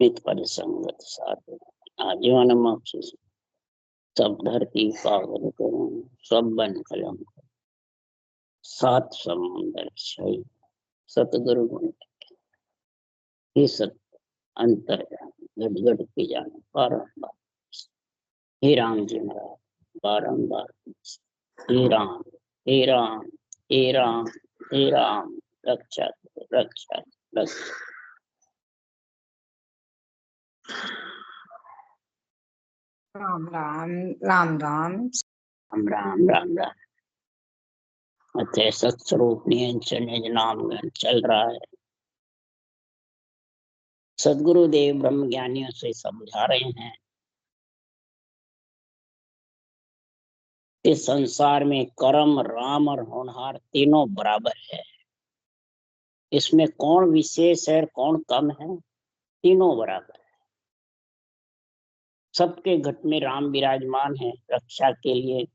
मित पर संगत साथ आजीवन मक्ष सब धरती पावन करूं सब बन कलम सात समुंदर छई सतगुरु गुण हे सत अंतर गट गट की जान बारंबार हे राम जी महाराज बारंबार हे राम हे राम हे राम हे राम रक्षा रक्षा रक्षा। राम राम राम राम राम राम राम राम। अतः सत्स्वरूप निज नाम चल रहा है। सदगुरुदेव ब्रह्म ज्ञानियों से समझा रहे हैं इस संसार में कर्म राम और होनहार तीनों बराबर है। इसमें कौन विशेष है कौन कम है, तीनों बराबर है। सबके घट में राम विराजमान है रक्षा के लिए,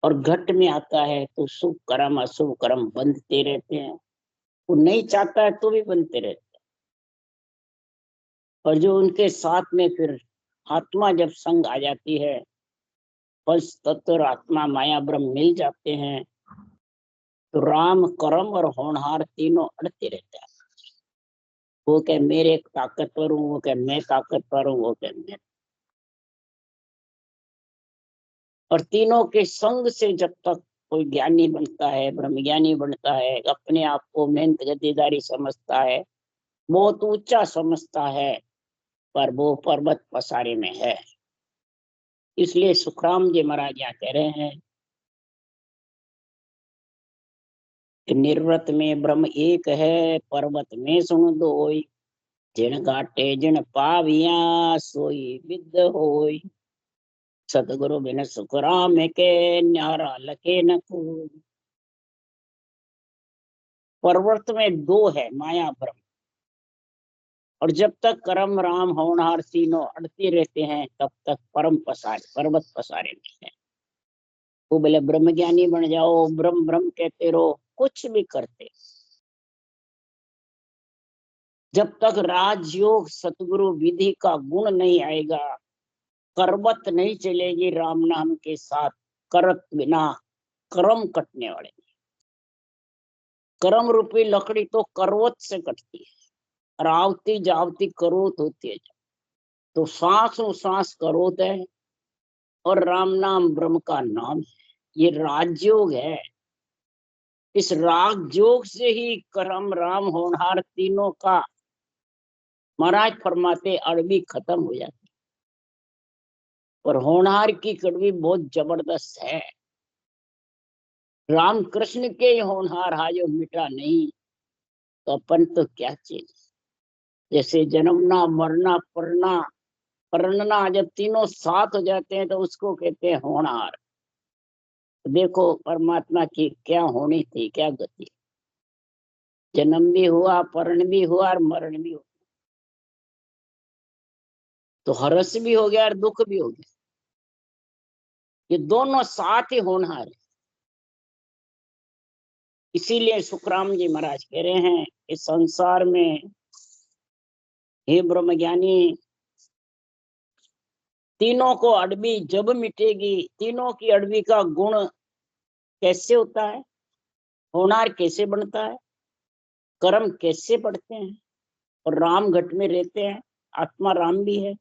और घट में आता है तो शुभ कर्म अशुभ कर्म बंधते रहते हैं। वो नहीं चाहता है तो भी बनते रहते हैं। और जो उनके साथ में फिर आत्मा जब संग आ जाती है, पंच तत्व आत्मा माया ब्रह्म मिल जाते हैं, तो राम कर्म और होनहार तीनों अड़ते रहते हैं। वो कह मेरे ताकतवर हूँ, वो कह मैं ताकतवर हूँ, वो कह मैं। और तीनों के संग से जब तक कोई ज्ञानी बनता है, ब्रह्म ज्ञानी बनता है, अपने आप को मेहनत गद्दीदारी समझता है, बहुत ऊंचा समझता है, पर वो पर्वत पसारे में है। इसलिए सुखराम जी महाराज यहाँ कह रहे हैं कि निर्वृत में ब्रह्म एक है, पर्वत में सुन दोई, जिन घाटे जिन पाविया सोई विद होई, सतगुरु बिन सुखराम के न्यारा लखे न कोई। पर्वत में दो है, माया ब्रह्म। और जब तक कर्म राम होनहार तीनों अड़ते रहते हैं, तब तक परम पसारे पर्वत पसारे में है। वो बोले ब्रह्म ज्ञानी बन जाओ, ब्रह्म ब्रह्म कहते रहो, कुछ भी करते, जब तक राजयोग सतगुरु विधि का गुण नहीं आएगा, करवत नहीं चलेगी राम नाम के साथ, करत बिना कर्म कटने वाले। कर्म रूपी लकड़ी तो करवत से कटती है, और आवती जावती करोत होती है। तो सांसों सांस करोत है, और राम नाम ब्रह्म का नाम है। ये राजयोग है। इस राजयोग से ही कर्म राम होनहार तीनों का महाराज फरमाते अड़बी खत्म हो जाती। और होनहार की कड़वी बहुत जबरदस्त है। राम कृष्ण के होनहार हाजो मिटा नहीं, तो अपन तो क्या चीज। जैसे जन्मना मरना पढ़ना जब तीनों साथ हो जाते हैं तो उसको कहते हैं होनहार। देखो परमात्मा की क्या होनी थी, क्या गति। जन्म भी हुआ, परण भी हुआ और मरण भी हुआ, तो हर्ष भी हो गया और दुख भी हो गया। ये दोनों साथ ही होनहार है। इसीलिए सुखराम जी महाराज कह रहे हैं इस संसार में हे ब्रह्म ज्ञानी, तीनों को अड़बी जब मिटेगी, तीनों की अड़बी का गुण कैसे होता है, होनहार कैसे बनता है, कर्म कैसे बढ़ते हैं, और राम घट में रहते हैं। आत्मा राम भी है,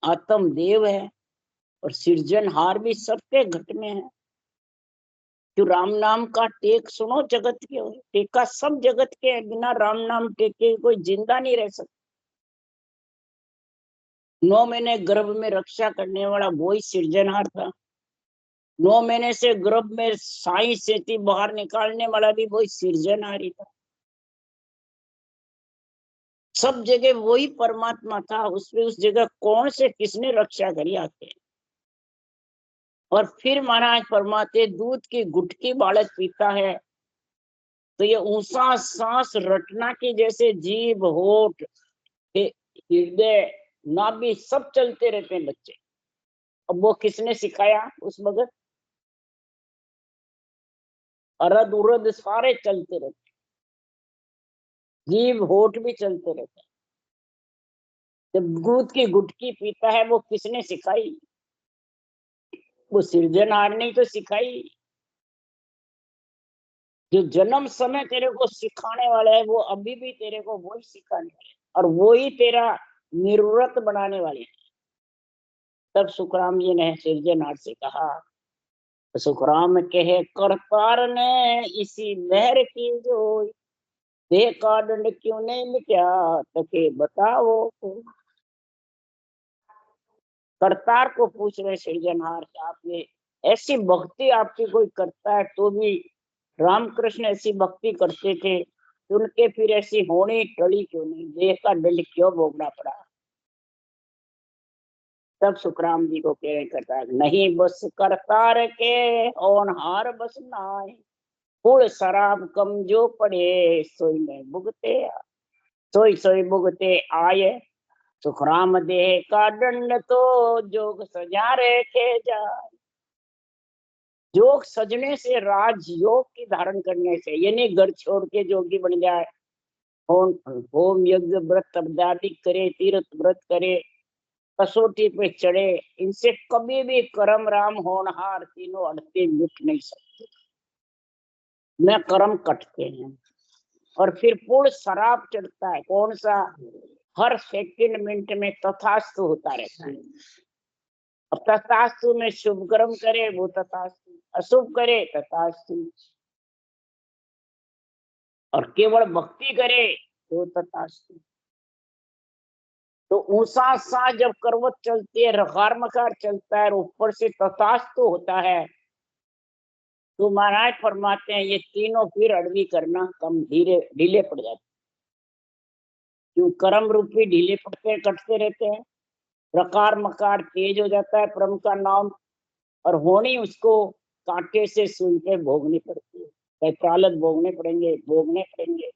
आत्म देव है, और सृजनहार भी सबके घट में है। जो राम नाम का टेक सुनो जगत के हो, टेका सब जगत के है। बिना राम नाम टेके कोई जिंदा नहीं रह सकता। 9 महीने गर्भ में रक्षा करने वाला वही सृजनहार था। 9 महीने से गर्भ में साई सेती बाहर निकालने वाला भी वही सृजनहारी था। सब जगह वही परमात्मा था। उसमें उस जगह कौन से किसने रक्षा करी आके। और फिर महाराज फरमाते दूध की गुटकी बालक पीता है तो ये ऊंचा सांस रटना की जैसे जीभ होठ हृदय नाभि सब चलते रहते हैं बच्चे। अब वो किसने सिखाया उस वक्त, अरद उरद सारे चलते रहते, जीभ होठ भी चलते रहते। जब दूध की गुटकी पीता है वो किसने सिखाई? वो सृजनहार ने तो सिखाई। जो जन्म समय तेरे को सिखाने वाला है वो अभी भी तेरे को वही सिखाने वाले और वो ही तेरा निर्वृत बनाने वाले हैं। तब सुखराम जी ने सृजनहार से कहा, सुखराम कहे करतार ने इसी लहर की जो देह का दंड क्यों नहीं मिटा, तके बताओ। करतार को पूछ रहे सृजनहार से, आपने ऐसी भक्ति आपकी कोई करता है तो भी रामकृष्ण ऐसी भक्ति करते थे, उनके फिर ऐसी होनी टली क्यों नहीं, देह का दंड क्यों भोगना पड़ा? तब सुखराम जी को कह करता नहीं बस करतार के होनहार बस नाय, फूल शराब कम जो पड़े सोई में भुगते, सोई सोई भुगते आए। सुखराम देह का दंड तो जोग सजा रखे जाए। योग सजने से, राजयोग की धारण करने से, यानी घर छोड़ के जोगी बन जाए, होम यज्ञ व्रत आदि करे, तीर्थ व्रत करे, कसौटी पे चढ़े, इनसे कभी भी कर्म राम होनहार तीनों अड़ते मिट नहीं सकते। न कर्म कटते हैं। और फिर पूर्ण शराब चढ़ता है, कौन सा? हर सेकंड मिनट में तथास्तु होता रहता है। अब तथास्तु में शुभ कर्म करे वो तथास्तु, अशुभ करे तथास्तु, और केवल भक्ति करे तो तथास्तु। तो ऊंसा सा जब करवट चलती है, रखार मकार चलता है, ऊपर से तथास्तु होता है, तो महाराज फरमाते हैं ये तीनों फिर अड़वी करना कम धीरे ढीले पड़ जाते। क्यों? कर्म रूपी ढीले पड़ते कटते रहते हैं, रकार मकार तेज हो जाता है परम का नाम, और होनी उसको कांटे से सुन के भोगनी पड़ती है, प्रालत भोगने पड़ेंगे।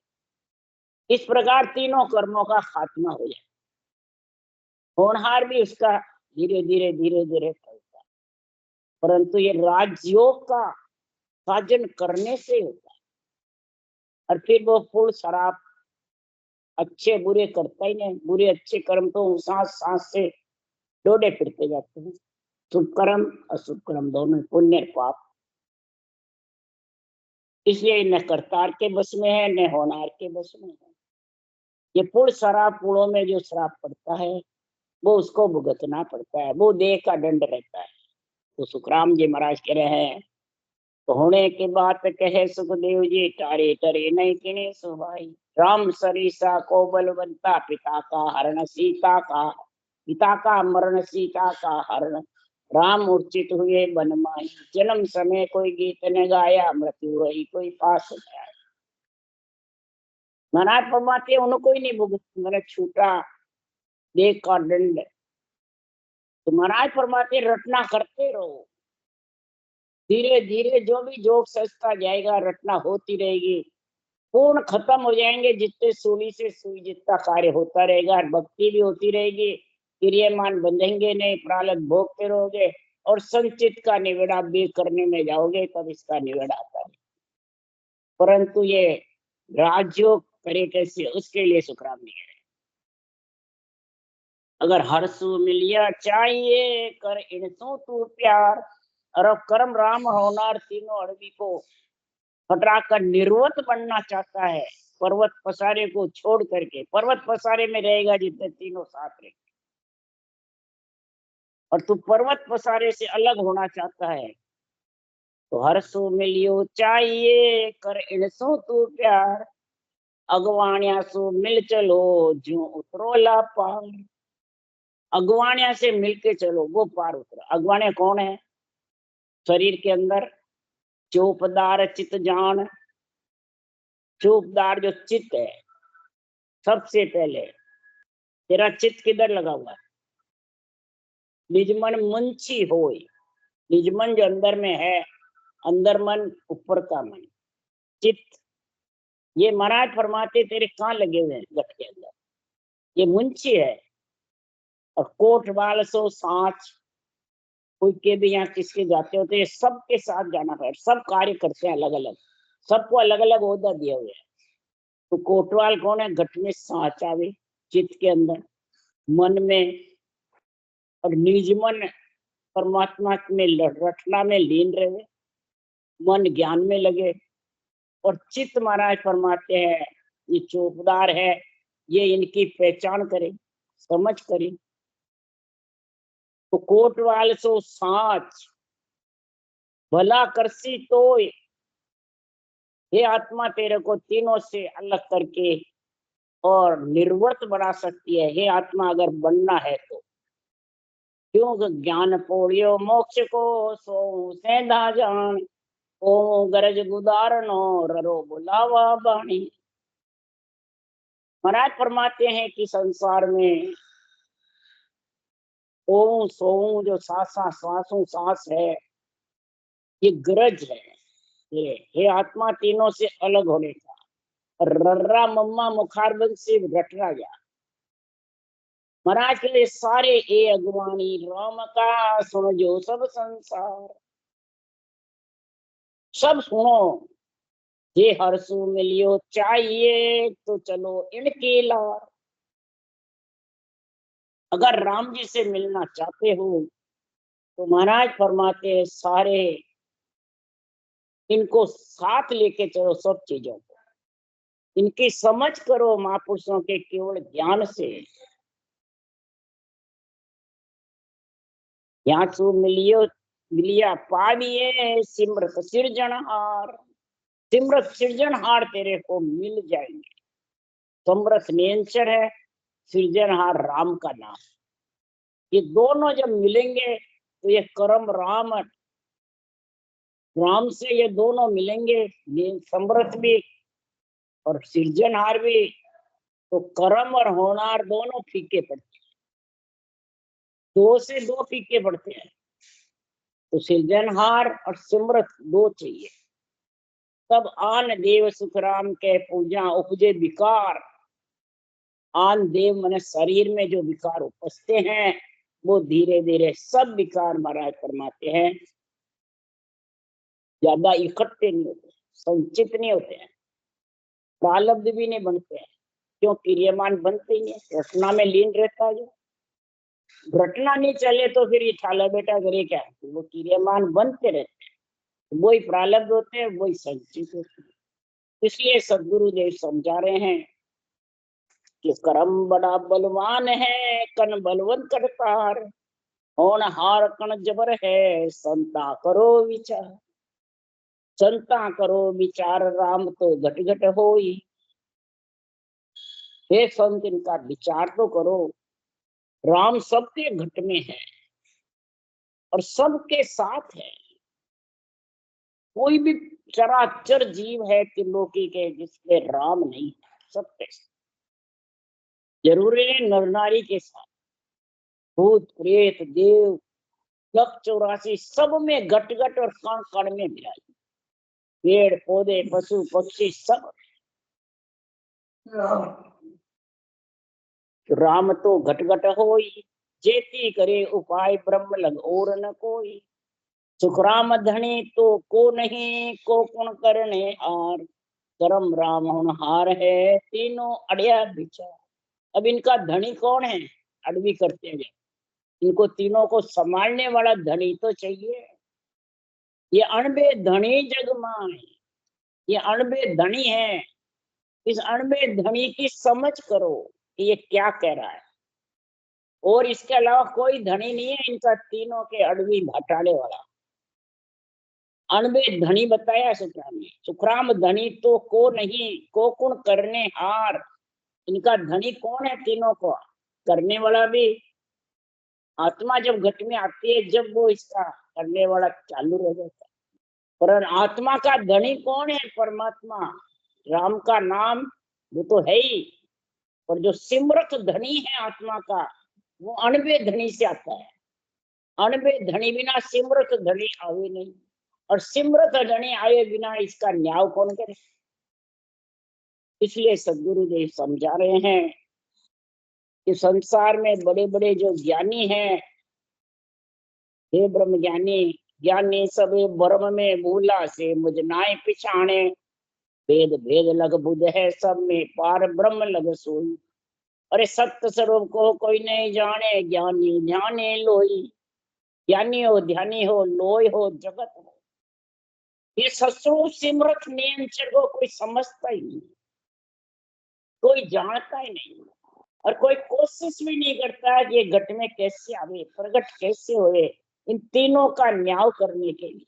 इस प्रकार तीनों कर्मों का खात्मा हो जाए। होनहार भी उसका धीरे धीरे फलता है, परंतु ये राजयोग का साजन करने से होता है। और फिर वो फूल शराब अच्छे बुरे करता ही नहीं, बुरे अच्छे कर्म तो सांस सांस से डोडे फिरते जाते हैं। शुभ कर्म अशुभ कर्म दोनों, पुण्य पाप, इसलिए न करतार के बस में है न होनार के बस में है। ये पूर्ण शराब पूर्णों में जो शराब पड़ता है वो उसको भुगतना पड़ता है, वो देह का दंड रहता है। तो सुखराम जी महाराज कह रहे हैं, तो होने के बाद कहे सुखदेव जी तारे तरे नहीं किने सुभाई, राम सरीसा को बलवंता पिता का हरण सीता का, पिता का मरण सीता का हरण, राम मूर्छित हुए वन माही, जन्म समय कोई गीत न गाया, मृत्यु रही कोई पास आया। महाराज फरमाते उनको ही नहीं भुगत, मैंने छूटा देह का दंड। तो महाराज फरमाते रटना करते रहो, धीरे धीरे जो भी जोग सजता जाएगा, रटना होती रहेगी, पूर्ण खत्म हो जाएंगे जितने सुई से सुई जितना कार्य होता रहेगा, भक्ति भी होती रहेगी, क्रियमान बंधेंगे नहीं, प्रारब्ध भोगते रहोगे, और संचित का निवेड़ा भी करने में जाओगे तब इसका निवेड़ा आता है। परंतु ये राजयोग करे कैसे, उसके लिए सुखराम नहीं है। अगर हर्षु मिलिया चाहिए कर इनसो तू प्यार, और अब कर्म राम होनार तीनों अड़वी को हटाकर निर्वत बनना चाहता है, पर्वत पसारे को छोड़ करके, पर्वत पसारे में रहेगा जितने तीनों साथ रहेंगे, और तू पर्वत पसारे से अलग होना चाहता है, तो हर्षो मिलियो चाहिए कर इनसो तू प्यार, अगवाणिया सो मिल चलो जो उतरो ला पार। अगवाणिया से मिलके चलो वो पार उतरो। अगवाणिया कौन है? शरीर के अंदर चौपदार चित जान, चौपदार जो चित्त है, सबसे पहले तेरा चित्त किधर लगा हुआ है? निजमन मुंची होय, निजमन जो अंदर में है, अंदर मन ऊपर का मन चित्त, ये महाराज फरमाते तेरे कहाँ लगे हुए हैं? गट के अंदर, ये मुंची है। और कोट वाल सो सांच, कोई के भी यहाँ किसके जाते होते हैं, सबके साथ जाना पड़े, सब कार्य करते हैं अलग अलग, सबको अलग अलग ओहदा दिया हुआ है। तो कोटवाल कौन है? गट में सांच आवे चित्त के अंदर, मन में और निज मन परमात्मा में रटना में लीन रहे, मन ज्ञान में लगे और चित्त महाराज फरमाते हैं ये चौकीदार है, ये इनकी पहचान करे, समझ करे। तो कोटवाल सो साच भला करसी तो, ये आत्मा तेरे को तीनों से अलग करके और निर्वर्त बना सकती है। हे आत्मा अगर बनना है तो, क्यों ज्ञान पोड़ियो मोक्ष को सो सेंधा जान, ओ गरज गुदारनो ररो बुलावा बाणी। महाराज फरमाते हैं कि संसार में ओम सोम जो श्वासों सांस है, ये गरज है। ये हे आत्मा तीनों से अलग होने का, रर्रा मम्मा मुखारबंद से रटना गया। महाराज के लिए सारे ए अगवानी राम का सुन जो सब संसार, सब सुनो। ये हरसू मिलियो चाहिए तो चलो इनके लार। अगर राम जी से मिलना चाहते हो तो महाराज फरमाते हैं सारे इनको साथ लेके चलो, सब चीजों को इनकी समझ करो महापुरुषों के केवल ज्ञान से। यहाँ सु मिलियो मिलिया पाविये सिमरत सिरजनहार, सिमरत सिरजनहार तेरे को मिल जाएंगे। समरथ नियंचर है, सृजनहार राम का नाम। ये दोनों जब मिलेंगे तो ये कर्म राम, राम से ये दोनों मिलेंगे, ये समरथ भी और सृजनहार भी। तो कर्म और होनार दोनों फीके पड़ते हैं, दो से दो फीके पड़ते हैं। तो सृजनहार और सिमरत दो चाहिए, तब आन देव सुखराम के पूजा उपजे विकार। आन देव मन शरीर में जो विकार उपजते हैं वो धीरे धीरे सब विकार महाराज फरमाते हैं ज्यादा इकट्ठे नहीं होते, संचित नहीं होते हैं, प्रालब्ध भी नहीं बनते हैं। क्यों? क्रियमान बनते ही है, रचना में लीन रहता है। जो रटना नहीं चले तो फिर ये ठाला बेटा करे क्या, वो क्रियमान बनते रहते हैं, वही प्रालब्ध होते हैं, वही संचित होते हैं। इसलिए सदगुरु देव समझा रहे हैं कि कर्म बड़ा बलवान है, कन बलवंत करतार, होनहार कण जबर है, संता करो विचार। संता करो विचार राम तो घट घट होई। हे संत इनका विचार तो करो, राम सबके घट में है और सबके साथ है। कोई भी चराचर जीव है त्रिलोकी के जिसके राम नहीं है, सबके जरूरी है। नर नारी के साथ, भूत प्रेत देव लख 84 सब में घट घट और कण कण में विराज, पेड़ पौधे पशु पक्षी सब। राम तो घट घट होई, जेती करे उपाय ब्रह्म लग और न कोई। सुखराम धनी तो को नहीं, को कुण करने हार, करम राम होनहार है, तीनों अड़िया विचार। अब इनका धनी कौन है? अड़वी करते हैं, इनको तीनों को संभालने वाला धनी तो चाहिए। ये अणबे धनी जग माए, ये अणबे धनी है। इस अणबे धनी की समझ करो कि ये क्या कह रहा है, और इसके अलावा कोई धनी नहीं है इनका तीनों के अड़वी घटाने वाला। अणबे धनी बताया सुखराम ने, सुखराम धनी तो को नहीं, को कुण करने हार। इनका धनी कौन है? तीनों को करने वाला भी। आत्मा जब घट में आती है जब वो इसका करने वाला चालू रह जाता है। पर आत्मा का धनी कौन है? परमात्मा, राम का नाम वो तो है ही। और जो सिमरत धनी है आत्मा का, वो अणबे धनी से आता है। अणबे धनी बिना सिमरत धनी आवे नहीं, और सिमरत धनी आए बिना इसका न्याय कौन करे। इसलिए सदगुरु देव समझा रहे हैं कि संसार में बड़े बड़े जो ज्ञानी हैं, हे ब्रह्म ज्ञानी, ज्ञानी सबे ब्रह्म में भूला से मुझ नाय पिछाणे, भेद भेद लग बुध है सब में पार ब्रह्म लग सोई। अरे सत्य स्वरूप को कोई नहीं जाने, ज्ञानी ध्यानी लोई। ज्ञानी हो, ध्यानी हो, लोय हो, जगत हो। ये सत्स्वरूप सिमरत नियंत्रण को कोई समझता ही नहीं, कोई जानता ही नहीं, और कोई कोशिश भी नहीं करता है कि ये घट में कैसे आवे, प्रकट कैसे हुए। इन तीनों का न्याय करने के लिए,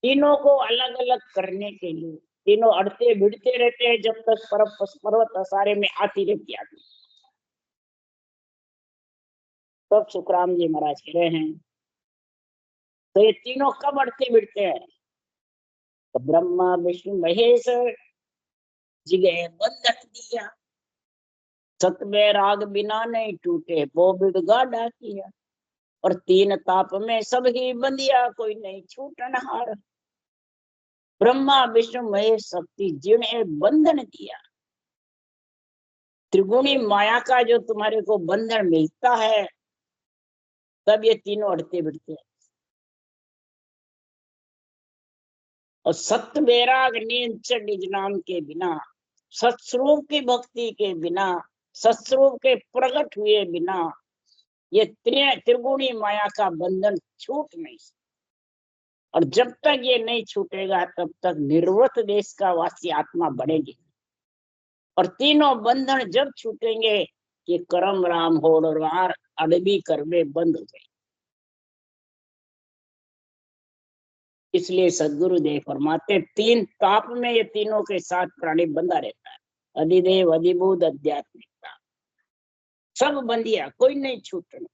तीनों को अलग अलग करने के लिए, तीनों अड़ते भिड़ते रहते हैं जब तक पर्वत असारे में आती रहती है। तब सुखराम जी महाराज कह रहे हैं, तो ये तीनों कब अड़ते भिड़ते हैं? तो ब्रह्मा विष्णु महेश जिगे बंधन दिया, सतमे राग बिना नहीं टूटे, वो बिगड़ा किया। और तीन ताप में सब ही बंदिया, कोई नहीं छूटन हार। ब्रह्मा विष्णु महेश शक्ति जिन्हें बंधन दिया, त्रिगुणी माया का जो तुम्हारे को बंधन मिलता है, तब ये तीनों अड़ते भिड़ते हैं। और सत्य वैराग निज नाम के बिना, सत्स्वरूप की भक्ति के बिना, सत्स्वरूप के प्रकट हुए बिना ये त्रिगुणी माया का बंधन छूट नहीं सकता। और जब तक ये नहीं छूटेगा तब तक निर्वृत देश का वासी आत्मा बढ़ेगी। और तीनों बंधन जब छूटेंगे कि करम राम होड़वार अड़बी करवे बंद हो गए। इसलिए सदगुरु देव फरमाते, तीन ताप में ये तीनों के साथ प्राणी बंधा रहता है। अधिदेव, अधिभूत, आध्यात्मिकता, सब बंधिया, कोई नहीं छूटना।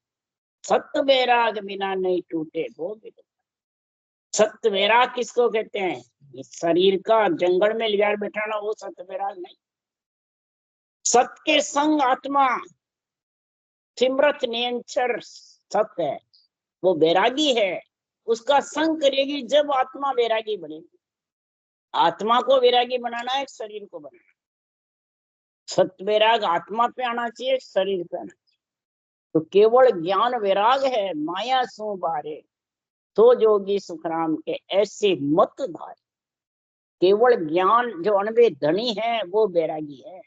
सत्य वैराग बिना नहीं टूटे वो भी। सत्य वैराग किसको कहते हैं? शरीर का जंगल में लिया बैठाना वो सत्य वैराग नहीं। सत्य के संग आत्मा सिमरत नियंत्रण सत्य है, वो वैरागी है। उसका संग करेगी जब आत्मा वैरागी बनेगी। आत्मा को वैरागी बनाना है, शरीर को बनाना। सत्य वैराग आत्मा पे आना चाहिए, शरीर पे आना चाहिए। तो केवल ज्ञान वैराग है, माया सो बारे तो जोगी सुखराम के ऐसे मत धारे। केवल ज्ञान जो अनबे धनी है वो वैरागी है,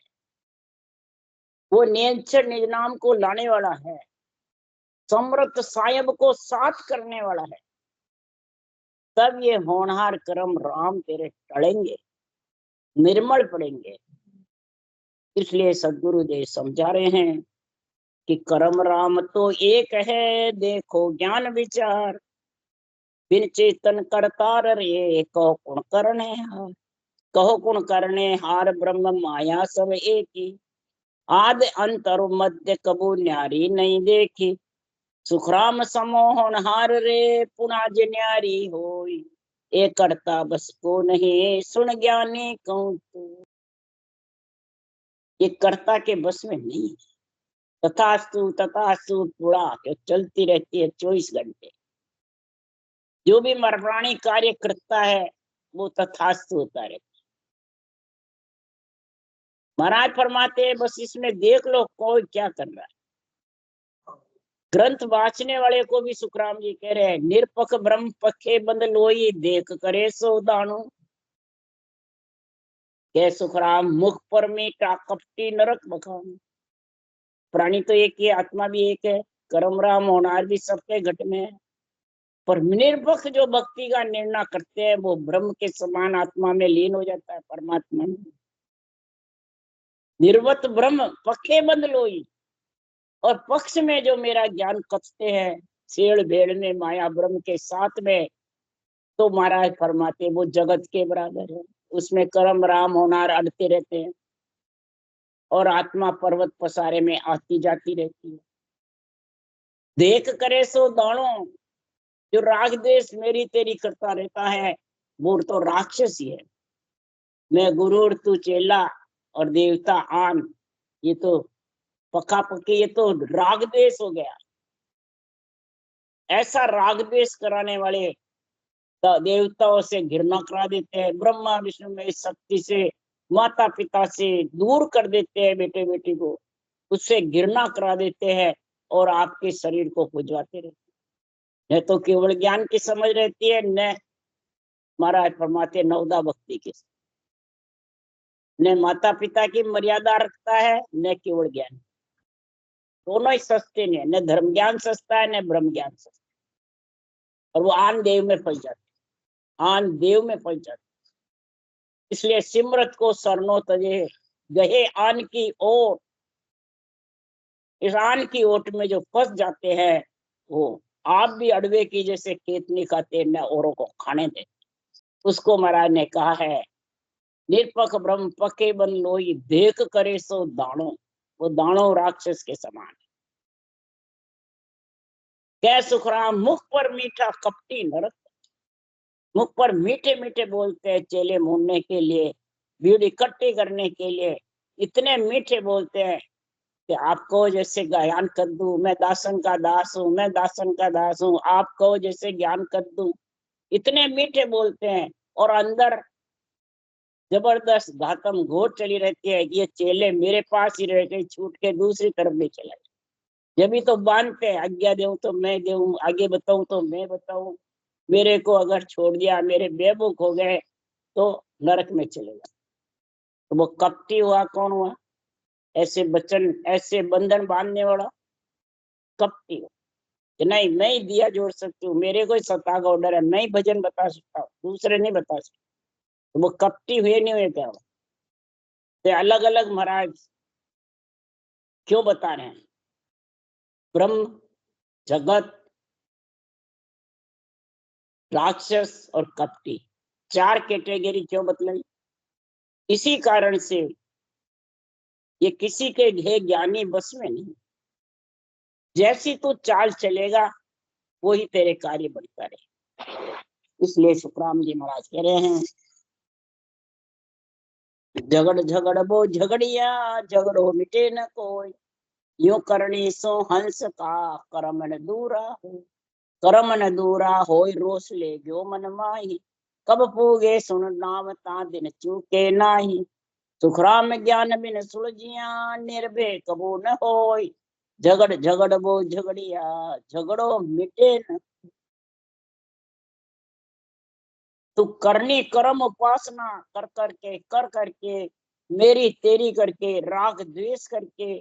वो नियंत्रण निज नाम को लाने वाला है, समृत साहेब को साथ करने वाला है। तब ये होनहार कर्म राम तेरे टलेंगे, निर्मल पड़ेंगे। इसलिए सदगुरु देव समझा रहे हैं कि कर्म राम तो एक है, देखो ज्ञान विचार, बिन चेतन करतार रे, कहो कुण करने हार। कहो कुण करने हार, ब्रह्म माया सब एक ही, आदि अंत और मध्य कबू न्यारी नहीं देखी। सुखराम समोहन हार रे, पुना न्यारी होई, एक करता बस को नहीं, सुन ज्ञानी कहूं तो। ये कर्ता के बस में नहीं है। तथास्तु तथास्तु पुड़ा के चलती रहती है 24 घंटे। जो भी मरप्राणी कार्य करता है वो तथास्तु होता रहता है। महाराज फरमाते हैं, बस इसमें देख लो कोई क्या कर रहा है। ग्रंथ वाचने वाले को भी सुखराम जी कह रहे हैं, निरपख ब्रह्म पखे बंद लोई, देख करे सो दानु। कह सुखराम मुख पर मीठा कपटी नरक बखान। प्राणी तो एक ही, आत्मा भी एक है, कर्म राम होनार भी सबके घट में है। पर निरपख जो भक्ति का निर्णय करते हैं वो ब्रह्म के समान आत्मा में लीन हो जाता है, परमात्मा में। निर्वत ब्रह्म पखे बंद लोई। और पक्ष में जो मेरा ज्ञान कथते हैं छेड़ भेड़ में माया ब्रह्म के साथ में, तो महाराज फरमाते वो जगत के बराबर है। उसमें कर्म राम होनार अड़ते रहते हैं और आत्मा पर्वत पसारे में आती जाती रहती है। देख करे सो दाणो, जो राग देश मेरी तेरी करता रहता है वो तो राक्षस ही है। मैं गुरु और तू चेला और देवता आन, ये तो पक्का पक्की, ये तो राग देश हो गया। ऐसा राग देश कराने वाले देवताओं से घृणा करा देते हैं, ब्रह्मा विष्णु में शक्ति से, माता पिता से दूर कर देते हैं बेटे बेटी को, उससे घृणा करा देते हैं और आपके शरीर को खुजवाते रहते हैं। न तो केवल ज्ञान की समझ रहती है, न महाराज फरमाते नवदा भक्ति की, न माता पिता की मर्यादा रखता है, न केवल ज्ञान। दोनों ही सस्ते नहीं है, न धर्म ज्ञान सस्ता है न ब्रह्म ज्ञान सस्ता, और वो आन देव में फंस जाते, आन देव में फंस जाते। इसलिए सिमरत को सरनो तजे गहे आन की ओर, इस आन की ओट में जो फंस जाते हैं वो आप भी अड़वे की जैसे खेत नहीं खाते न औरों को खाने दे। उसको महाराज ने कहा है निरपक ब्रह्म पके बन लोई देख करे सो दानो, वो दानो राक्षस के समान। कै सुखराम मुख पर मीठा कपटी नरक, मुख पर मीठे मीठे बोलते हैं चेले मूड़ने के लिए, भीड़ इकट्ठी करने के लिए, इतने मीठे बोलते हैं कि आपको जैसे ज्ञान कर दूं, मैं दासन का दास हूँ, मैं दासन का दास हूँ, आपको जैसे ज्ञान कर दूं, इतने मीठे बोलते हैं। और अंदर जबरदस्त घातम घोट चली रहती है, ये चेले मेरे पास ही रह गए, छूट के दूसरी तरफ भी चला गया। जब भी तो बांधते हैं, आज्ञा दूं तो मैं दूं, आगे बताऊं तो मैं बताऊं, मेरे को अगर छोड़ दिया, मेरे बेबुक हो गए तो नरक में चलेगा। तो वो कपटी हुआ कौन हुआ? ऐसे बचन, ऐसे बंधन बांधने वाला कपटी हुआ कि नहीं मैं ही दिया जोड़ सकती हूँ, मेरे को ही सत्ता का ऑर्डर है, मैं ही भजन बता सकता हूँ, दूसरे नहीं बता सकते। तो वो कपटी हुए नहीं हुए क्या? तो अलग अलग महाराज क्यों बता रहे हैं? ब्रह्म, जगत, राक्षस और कपटी, चार कैटेगरी क्यों बतलाई? इसी कारण से ये किसी के है ज्ञानी बस में नहीं, जैसी तू चाल चलेगा वही तेरे कार्य बनता रहे। इसलिए सुखराम जी महाराज कह रहे हैं झगड़ झगड़ बो झगड़िया, झगड़ो मिटे न कोई, यूं करनी सो हंस का कर्म न दूरा हो, कर्म न दूरा होय रोस ले गयो मन माही, कब पूगे सुन नाम ता दिन चूके नाही, सुखराम ज्ञान बिन सुलझिया निर्भय कबू न होय, झगड़ झगड़ बो झगड़िया, झगड़ो मिटे न। तू करनी कर्म उपासना कर करके, कर करके, मेरी तेरी करके, राग द्वेष करके,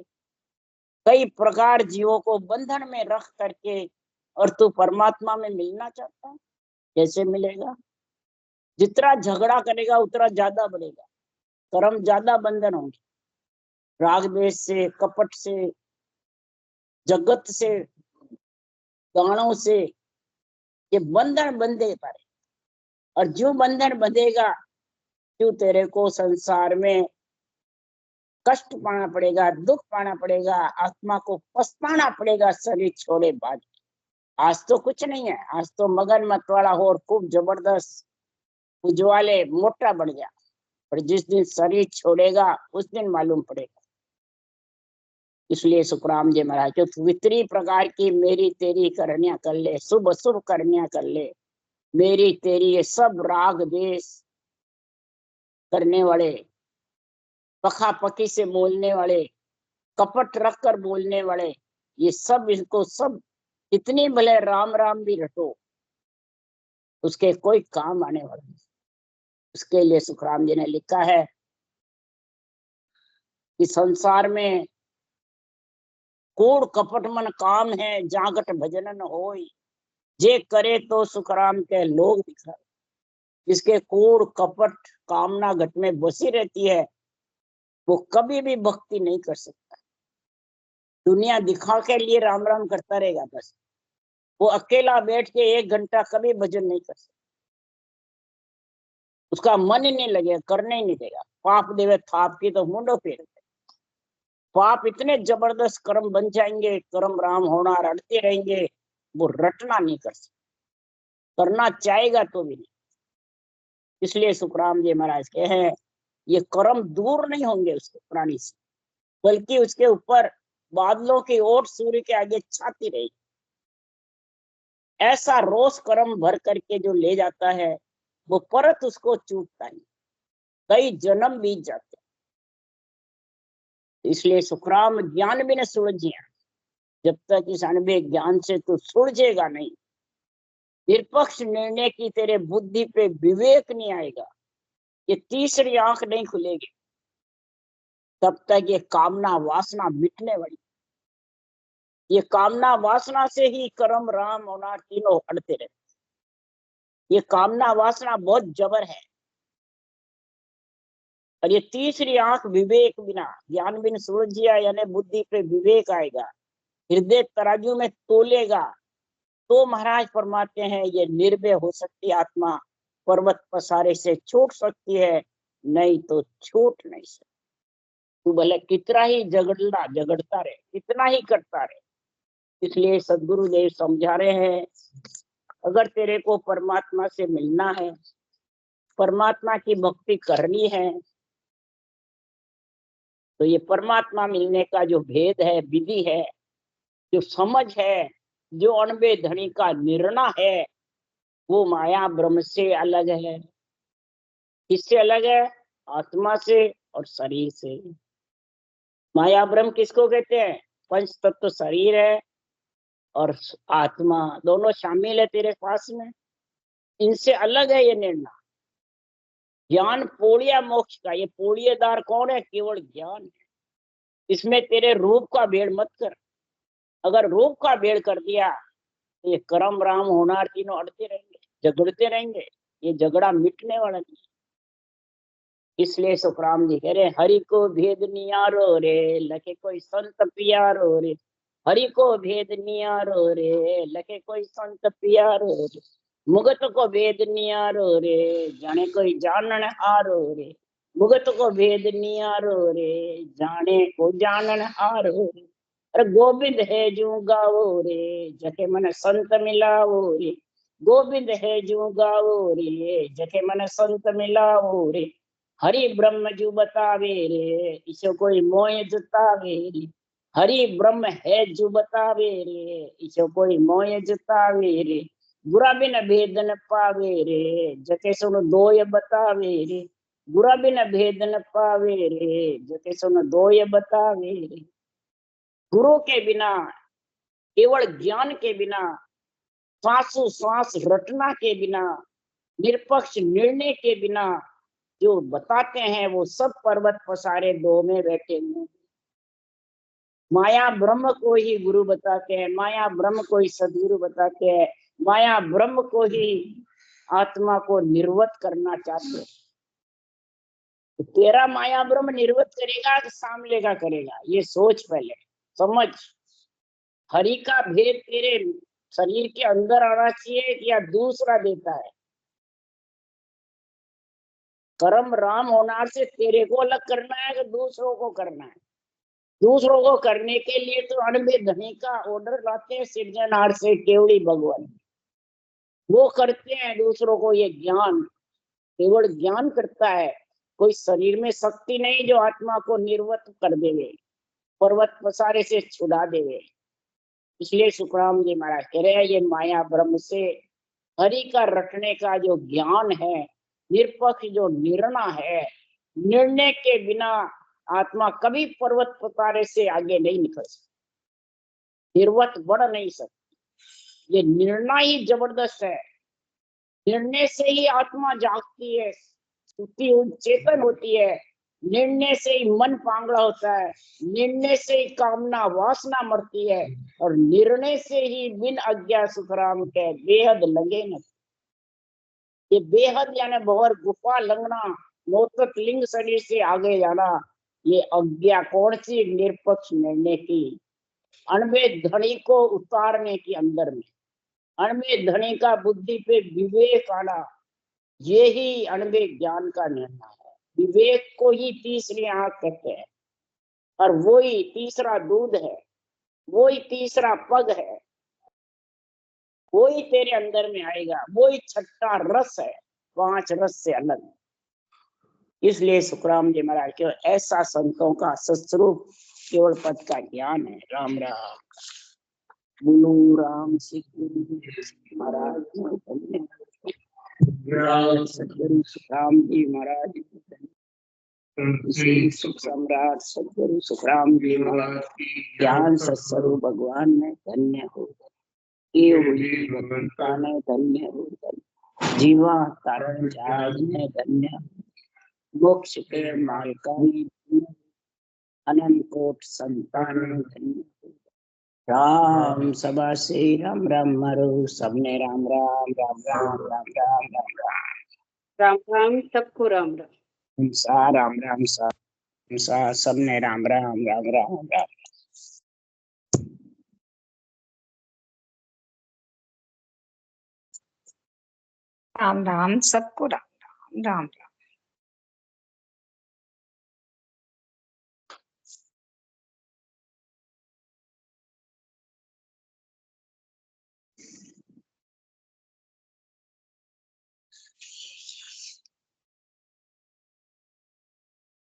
कई प्रकार जीवों को बंधन में रख करके, और तू परमात्मा में मिलना चाहता है, कैसे मिलेगा? जितना झगड़ा करेगा उतना ज्यादा बढ़ेगा, कर्म ज्यादा बंधन होंगे, राग द्वेष से, कपट से, जगत से, गानों से, ये बंधन बंधे पारे। और जो बंधन बंधेगा क्यों तेरे को संसार में कष्ट पाना पड़ेगा, दुख पाना पड़ेगा, आत्मा को पछताना पड़ेगा शरीर छोड़े बाद। आज तो कुछ नहीं है, आज तो मगन मत वाला हो और खूब जबरदस्त उज्वाले मोटा बढ़ गया, पर जिस दिन शरीर छोड़ेगा उस दिन मालूम पड़ेगा। इसलिए सुखराम जी महाराज जो वितरी प्रकार की मेरी तेरी करनिया कर ले, शुभ अशुभ करनिया कर ले, मेरी तेरी ये सब राग देश करने वाले, पखा पकी से बोलने वाले, कपट रख कर बोलने वाले, ये सब इनको सब इतनी भले राम राम भी रटो, उसके कोई काम आने वाला नहीं। उसके लिए सुखराम जी ने लिखा है कि संसार में कूड़ कपट मन काम है, जागट भजन न होय, जे करे तो सुखराम के लोग दिखा। जिसके कूड़ कपट कामना घट में बसी रहती है वो कभी भी भक्ति नहीं कर सकता, दुनिया दिखा के लिए राम राम करता रहेगा बस, वो अकेला बैठ के 1 घंटा कभी भजन नहीं कर सकता, उसका मन ही नहीं लगेगा, करने ही नहीं देगा। पाप देवे थाप की तो मुंडो फेर दे। पाप इतने जबरदस्त कर्म बन जाएंगे, कर्म राम होना रटते रहेंगे, वो रटना नहीं कर सकता, करना चाहेगा तो भी नहीं। इसलिए सुखराम जी महाराज के हैं ये कर्म दूर नहीं होंगे उसके प्राणी से, बल्कि उसके ऊपर बादलों की ओट सूर्य के आगे छाती रहेगी। ऐसा रोष कर्म भर करके जो ले जाता है वो परत उसको चूकता नहीं, कई जन्म बीत जाते। इसलिए सुखराम ज्ञान भी न सुलझिया, जब तक इस अनबे ज्ञान से तू सुलझेगा नहीं, निष्पक्ष निर्णय की तेरे बुद्धि पे विवेक नहीं आएगा, ये तीसरी आंख नहीं खुलेगी, तब तक ये कामना वासना मिटने वाली। ये कामना वासना से ही कर्म राम होना तीनों अड़ते रहते। ये कामना वासना बहुत जबर है। और ये तीसरी आंख विवेक बिना, ज्ञान बिन सूरज जिया, यानी बुद्धि पे विवेक आएगा, हृदय तराजू में तोलेगा, तो महाराज फरमाते हैं ये निर्भय हो सकती आत्मा, पर्वत पसारे से छूट सकती है, नहीं तो छूट नहीं सकती। तू भले कितना ही झगड़ता रहे, कितना ही करता रहे। इसलिए सदगुरुदेव समझा रहे हैं, अगर तेरे को परमात्मा से मिलना है, परमात्मा की भक्ति करनी है, तो ये परमात्मा मिलने का जो भेद है, विधि है, जो समझ है, जो अणबे धनी का निर्णय है, वो माया ब्रह्म से अलग है। किससे अलग है? आत्मा से और शरीर से। माया ब्रह्म किसको कहते हैं? पंच तत्व शरीर है और आत्मा, दोनों शामिल है तेरे पास में। इनसे अलग है ये निर्णय। ज्ञान पोड़िया मोक्ष का, ये पोड़िएदार कौन है? केवल ज्ञान है। इसमें तेरे रूप का भेड़ मत कर। अगर रूप का भेड़ कर दिया तो ये कर्म राम होनार तीनों अड़ते रहेंगे, झगड़ते रहेंगे। ये झगड़ा मिटने वाला नहीं। इसलिए सुखराम जी कह रहे, हरि को भेद नियारो रे, लखे कोई संत पियारो रे। हरि को भेद नियारो रे, लखे कोई संत पियारो रे। मुगत को भेद नियारो रे, जाने कोई जानन हारो रे। मुगत को भेद नियारो रे, जाने को जानन हारो रे। अरे गोविंद है जू गावो रे, जके मन संत मिलावो रे। गोविंद है जू गावो रे, जके मन संत मिलावो रे। हरि ब्रह्म जो बतावे रे, इसे कोई मोह जतावे रे। हरि ब्रह्म है जो बतावे रे, इसे कोई मोह जतावे रे। बुरा बिन भेद न पावे रे, जके सुन दोय बतावे रे। बुरा बिन भेद न पावे रे, जके सुन दोय बतावे रे। गुरु के बिना, केवल ज्ञान के बिना, श्वासों श्वास रटना के बिना, निरपक्ष निर्णय के बिना जो बताते हैं वो सब पर्वत पसारे दो में बैठे हुए। माया ब्रह्म को ही गुरु बताते हैं, माया ब्रह्म को ही सदगुरु बताते हैं, माया ब्रह्म को ही आत्मा को निर्वत करना चाहते हैं। तो तेरा माया ब्रह्म निर्वत करेगा कि सामले का करेगा? ये सोच पहले, समझ। हरि का भेद तेरे शरीर के अंदर आना चाहिए या दूसरा देता है? कर्म राम होनार से तेरे को अलग करना है कि दूसरों को करना है? दूसरों को करने के लिए तो अणबे धनी का ऑर्डर लाते हैं सिरजनहार से केवड़ी भगवान, वो करते हैं दूसरों को। ये ज्ञान केवल ज्ञान करता है, कोई शरीर में शक्ति नहीं जो आत्मा को निर्वत कर देवे, पर्वत पसारे से छुड़ा देवे। इसलिए सुखराम जी महाराज कह रहे हैं, ये माया ब्रह्म से हरि का रटने का जो ज्ञान है, निरपक्ष जो निर्णय है, निर्णय के बिना आत्मा कभी पर्वत पतारे से आगे नहीं निकल सकती, निर्वत बढ़ नहीं सकती। ये निर्णय ही जबरदस्त है। निर्णय से ही आत्मा जागती है, चेतन होती है। निर्णय से ही मन पांगड़ा होता है, निर्णय से ही कामना वासना मरती है, और निर्णय से ही बिन अज्ञा सुखराम के बेहद लगे न। ये बेहद यानी बहुत गुफा लंघना, मोतक लिंग शरीर से आगे जाना, ये अज्ञा कौन सी? निरपक्ष निर्णय की, अणबे धनी को उतारने की, अंदर में अणबे धनी का बुद्धि पे विवेक आना, ये ही अणबे ज्ञान का निर्णय है। विवेक को ही तीसरी आंख कहते हैं, और वो ही तीसरा दूध है, वो ही तीसरा पग है, वो ही तेरे अंदर में आएगा, वो ही छठा रस है, 5 रस से अलग। इसलिए सुखराम जी महाराज के ऐसा संतों का सस्वरूप केवल पद का ज्ञान है। राम राम बोलो, राम सिंह महाराज सदगुरु सुखराम जी महाराज, सुख सम्राट सदगुरु सुखराम जी महाराज ज्ञान सत्स्वरूप भगवान में धन्य हो, धन्य हो, जीवा कारण जहाज में धन्य, मोक्ष के मार्ग अनंत कोट संतान धन्य। राम सभा से राम राम मारो सबने राम राम राम राम राम राम राम राम राम सबको राम राम। राम सा राम राम सा सबने राम राम राम राम राम। राम राम सबको राम राम राम राम।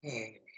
Yeah.